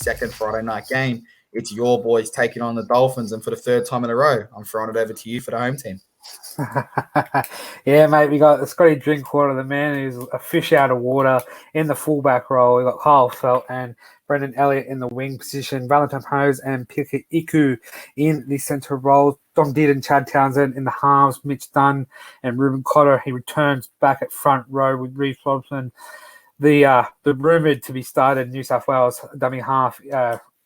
second Friday night game. It's your boys taking on the Dolphins, and for the third time in a row, I'm throwing it over to you for the home team. Yeah, mate, we got Scotty Drinkwater, the man who's a fish out of water in the fullback role. We got Kyle Felt and Brendan Elliott in the wing position, Valentine Hose and Pika Iku in the centre role, Dom Deed and Chad Townsend in the halves, Mitch Dunn and Ruben Cotter. He returns back at front row with Reece Robson. The rumoured to be started New South Wales dummy half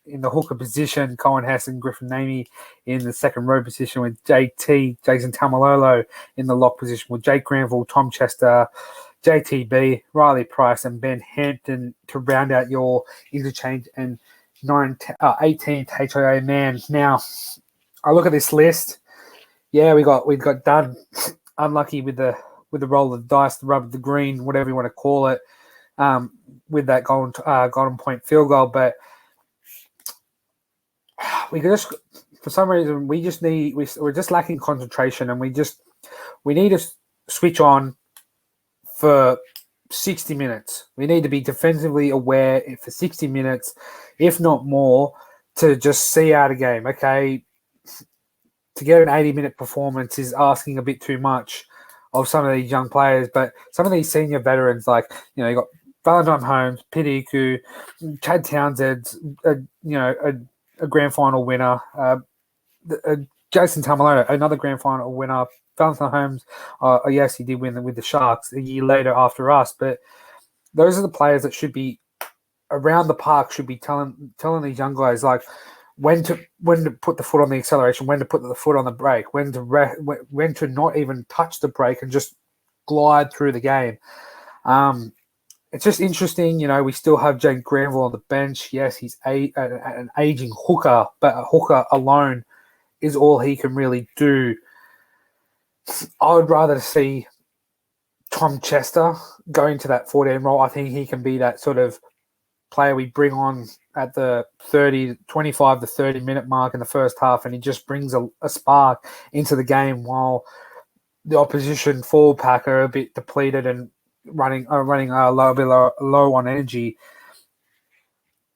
in the hooker position, Cohen Hess and Griffin Namey in the second row position with JT, Jason Tamalolo in the lock position with Jake Granville, Tom Chester, JTB, Riley Price and Ben Hampton to round out your interchange and 18th HIA man. Now, I look at this list. Yeah, we got done unlucky with the roll of the dice, the rub of the green, whatever you want to call it, with that golden point field goal. But we just, for some reason, we're just lacking concentration, and we need to switch on for 60 minutes. We need to be defensively aware for 60 minutes, if not more, to just see out a game. Okay, to get an 80-minute performance is asking a bit too much of some of these young players, but some of these senior veterans, like, you got Valentine Holmes, Pidiku, Chad Townsend, a grand final winner, Jason Tamalolo, another grand final winner, Valentine Holmes, yes, he did win with the Sharks a year later after us, but those are the players that should be around the park, should be telling these young guys, like, when to put the foot on the acceleration, when to put the foot on the brake, when to not even touch the brake and just glide through the game. It's just interesting, we still have Jake Granville on the bench. Yes, he's an aging hooker, but a hooker alone is all he can really do. I would rather see Tom Chester go into that 14 role. I think he can be that sort of player we bring on at the 25 to 30 minute mark in the first half, and he just brings a spark into the game while the opposition forward pack are a bit depleted and running a little bit low on energy.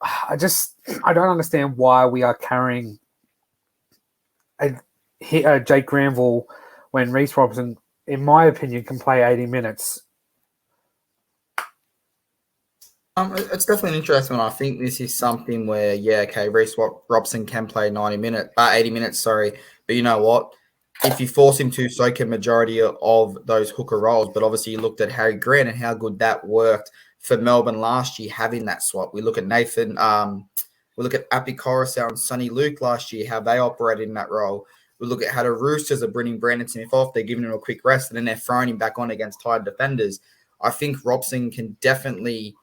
I don't understand why we are carrying Jake Granville when Reece Robson, in my opinion, can play 80 minutes. It's definitely an interesting one. I think this is something where, Reece Robson can play 80 minutes, but you know what? If you force him to, so can majority of those hooker roles. But obviously you looked at Harry Grant and how good that worked for Melbourne last year, having that swap. We look at Nathan, we look at Api Coruscant and Sonny Luke last year, how they operated in that role. We look at how the Roosters are bringing Brandon Smith off. They're giving him a quick rest, and then they're throwing him back on against tired defenders. I think Robson can definitely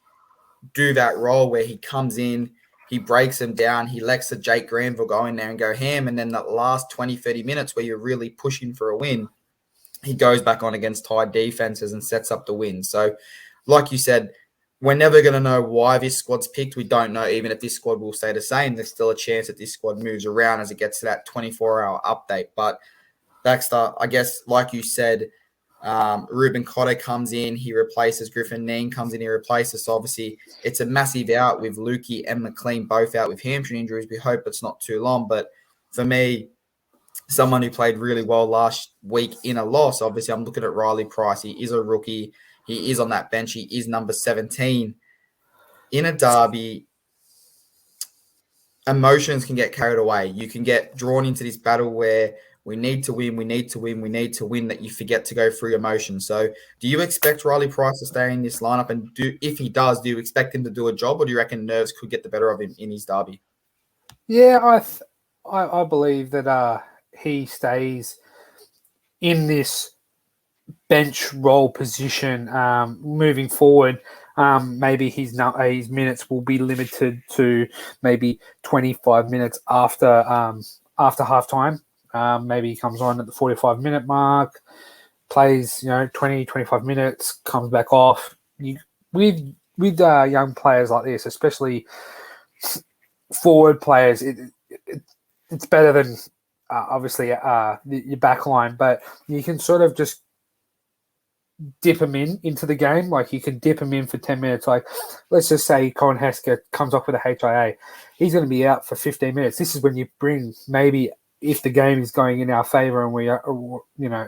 do that role where he comes in, he breaks them down, he lets the Jake Granville go in there and go ham, and then that last 20, 30 minutes where you're really pushing for a win, he goes back on against tired defenses and sets up the win. So, like you said, we're never going to know why this squad's picked. We don't know even if this squad will stay the same. There's still a chance that this squad moves around as it gets to that 24-hour update. But Baxter, I guess, like you said, Ruben Cotter comes in, he replaces Griffin Neen, comes in, he replaces. So obviously, it's a massive out with Lukey and McLean both out with hamstring injuries. We hope it's not too long. But for me, someone who played really well last week in a loss, obviously, I'm looking at Riley Price. He is a rookie. He is on that bench. He is number 17. In a derby, emotions can get carried away. You can get drawn into this battle where we need to win, that you forget to go through emotions. So do you expect Riley Price to stay in this lineup? And if he does, do you expect him to do a job, or do you reckon nerves could get the better of him in his derby? Yeah, I believe that he stays in this bench role position moving forward. Maybe his minutes will be limited to maybe 25 minutes after halftime. Maybe he comes on at the 45-minute mark, plays 20, 25 minutes, comes back off. With young players like this, especially forward players, it's better than obviously your back line, but you can sort of just dip them into the game. Like, you can dip them in for 10 minutes. Like, let's just say Colin Hesketh comes off with a HIA. he's going to be out for 15 minutes. This is when you bring maybe if the game is going in our favor and we are,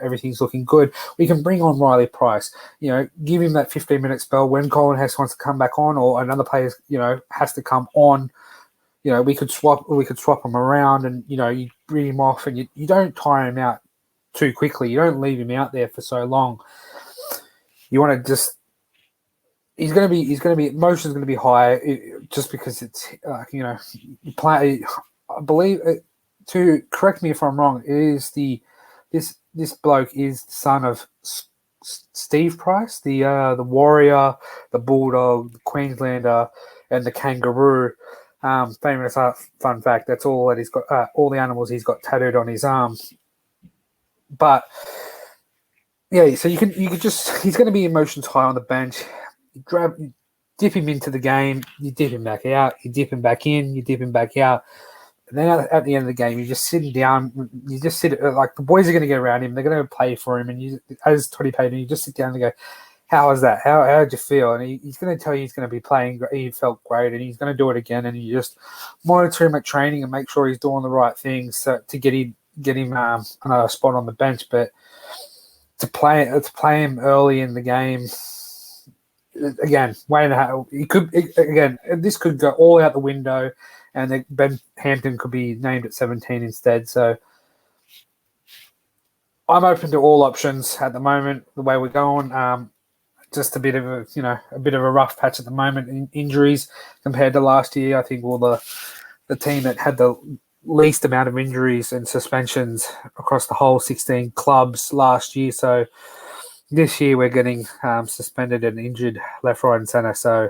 everything's looking good, we can bring on Riley Price. Give him that 15-minute spell when Colin Hess wants to come back on, or another player, has to come on. We could swap him around, and you bring him off, and you don't tire him out too quickly. You don't leave him out there for so long. You want to just. He's going to be emotion's going to be high just because it's you play. I believe. To correct me if I'm wrong, it is this bloke is the son of Steve Price, the warrior, the bulldog, the Queenslander, and the kangaroo. Famous fun fact. That's all that he's got. All the animals he's got tattooed on his arm. But yeah, so you could just he's going to be emotions high on the bench. You dip him into the game. You dip him back out. You dip him back in. You dip him back out. And then at the end of the game, you're just sitting down. You just sit like the boys are going to get around him. They're going to play for him, and you, as Toddy Payton, you just sit down and go, "How was that? How did you feel?" And he's going to tell you he's going to be playing. He felt great, and he's going to do it again. And you just monitor him at training and make sure he's doing the right things to get him another spot on the bench. But to play him early in the game. Again, this could go all out the window, and Ben Hampton could be named at 17 instead. So I'm open to all options at the moment. The way we're going, just a bit of a rough patch at the moment in injuries compared to last year. I think the team that had the least amount of injuries and suspensions across the whole 16 clubs last year. So. This year we're getting suspended and injured left, right, and centre. So,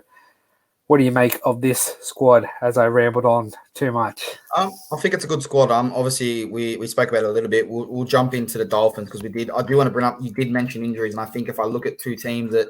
what do you make of this squad? As I rambled on too much. I think it's a good squad. Obviously we spoke about it a little bit. We'll jump into the Dolphins because I do want to bring up. You did mention injuries, and I think if I look at two teams that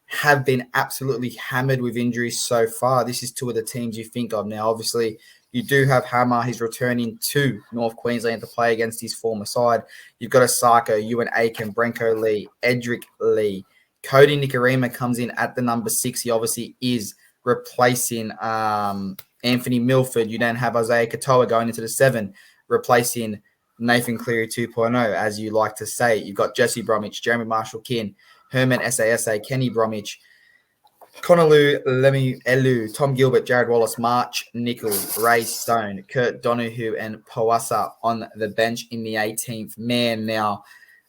have been absolutely hammered with injuries so far, this is two of the teams you think of. Now, obviously, you do have Hammer. He's returning to North Queensland to play against his former side. You've got Asako, Ewan Aiken, Brenko Lee, Edric Lee. Cody Nikarima comes in at the number 6. He obviously is replacing Anthony Milford. You then have Isaiah Katoa going into the 7, replacing Nathan Cleary 2.0, as you like to say. You've got Jesse Bromwich, Jeremy Marshall-Kin, Herman Sasa, Kenny Bromwich, Conaloo, Lemmy Elu, Tom Gilbert, Jared Wallace, March Nickel, Ray Stone, Kurt Donahue, and Powasa on the bench in the 18th man. Now,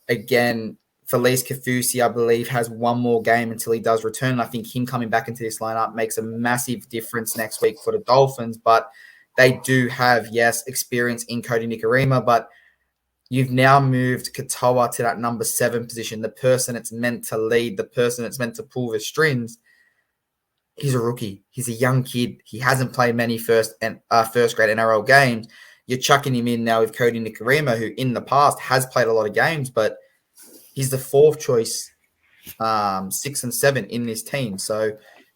again, Felice Kafusi, I believe, has one more game until he does return. I think him coming back into this lineup makes a massive difference next week for the Dolphins, but they do have, yes, experience in Cody Nikarima, but you've now moved Katoa to that number 7 position, the person that's meant to lead, the person that's meant to pull the strings. He's a rookie. He's a young kid. He hasn't played many first grade NRL games. You're chucking him in now with Cody Nikarima, who in the past has played a lot of games, but he's the 4th choice, 6 and 7 in this team. So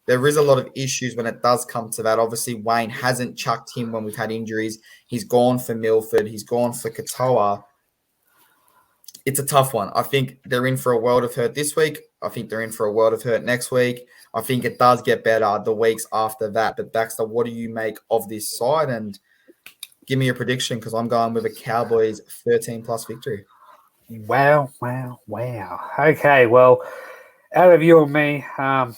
there is a lot of issues when it does come to that. Obviously, Wayne hasn't chucked him when we've had injuries. He's gone for Milford. He's gone for Katoa. It's a tough one. I think they're in for a world of hurt this week. I think they're in for a world of hurt next week. I think it does get better the weeks after that. But Baxter, what do you make of this side? And give me your prediction, because I'm going with a Cowboys 13-plus victory. Wow. Okay, well, out of you and me, I'm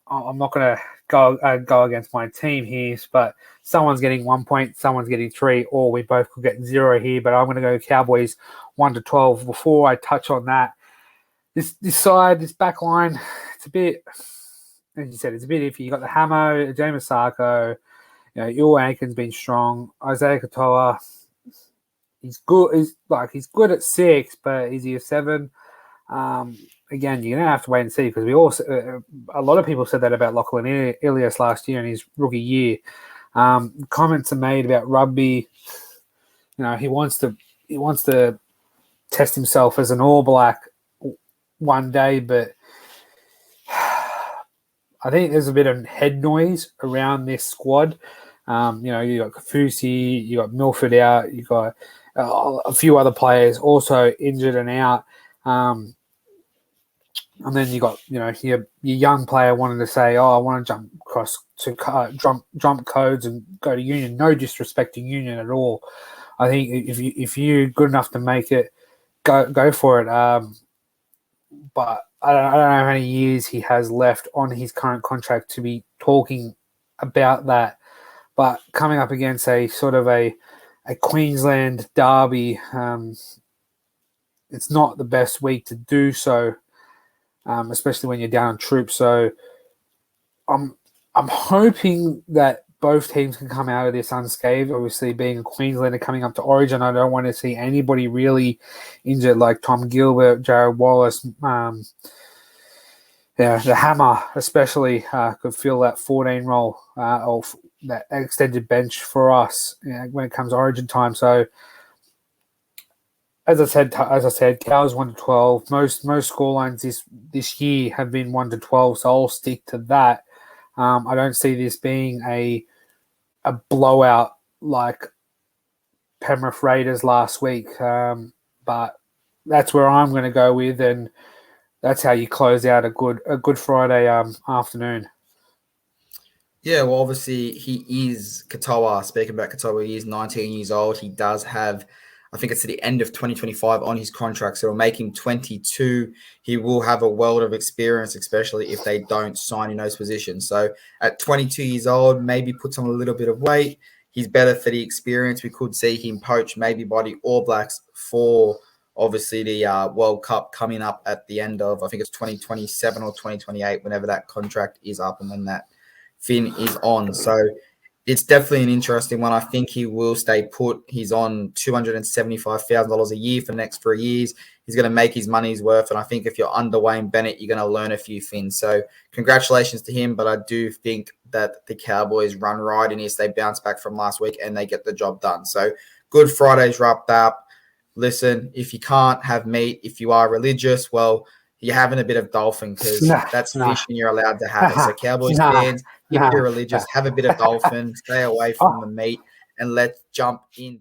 not going to go against my team here, but someone's getting 1 point, someone's getting 3, or we both could get 0 here. But I'm going to go Cowboys 1-12. Before I touch on that, this side, this back line, it's a bit, as you said, it's a bit iffy. You got the Hamo, James Sarko, Ewan Aiken's been strong. Isaiah Katoa, he's good. He's good at 6, but is he a 7? Again, you're gonna have to wait and see, because we also a lot of people said that about Lachlan Ilias last year in his rookie year. Comments are made about rugby. He wants to test himself as an All Black one day, but I think there's a bit of head noise around this squad. You got Kafusi, you got Milford out, you got a few other players also injured and out. And then you got your young player wanting to say, "Oh, I want to jump across to jump codes and go to Union." No disrespect to Union at all. I think if you're good enough to make it, go for it. But I don't know how many years he has left on his current contract to be talking about that. But coming up against a sort of a Queensland derby, it's not the best week to do so. Especially when you're down on troops. So I'm hoping that both teams can come out of this unscathed. Obviously, being a Queenslander coming up to Origin, I don't want to see anybody really injured, like Tom Gilbert, Jared Wallace. The Hammer especially could fill that 14 role or that extended bench for us when it comes to Origin time. So. As I said, Cows 1-12. Most scorelines this year have been 1-12, so I'll stick to that. I don't see this being a blowout like Penrith Raiders last week, but that's where I'm going to go with, and that's how you close out a good Friday afternoon. Yeah, well, obviously he is Katoa. Speaking about Katoa, he is 19 years old. He does have, I think it's to the end of 2025 on his contract, so it'll make him 22. He will have a world of experience, especially if they don't sign in those positions. So at 22 years old, maybe puts on a little bit of weight. He's better for the experience. We could see him poached maybe by the All Blacks for obviously the World Cup coming up at the end of, I think it's 2027 or 2028, whenever that contract is up and when that Finn is on. So it's definitely an interesting one. I think he will stay put. He's on $275,000 a year for the next 3 years. He's going to make his money's worth. And I think if you're under Wayne Bennett, you're going to learn a few things. So congratulations to him. But I do think that the Cowboys run right in this. They bounce back from last week and they get the job done. So good Friday's wrapped up. Listen, if you can't have meat, if you are religious, well, you're having a bit of dolphin because that's fish and you're allowed to have it. So Cowboys fans, if you're religious, have a bit of dolphin, stay away from the meat, and let's jump in.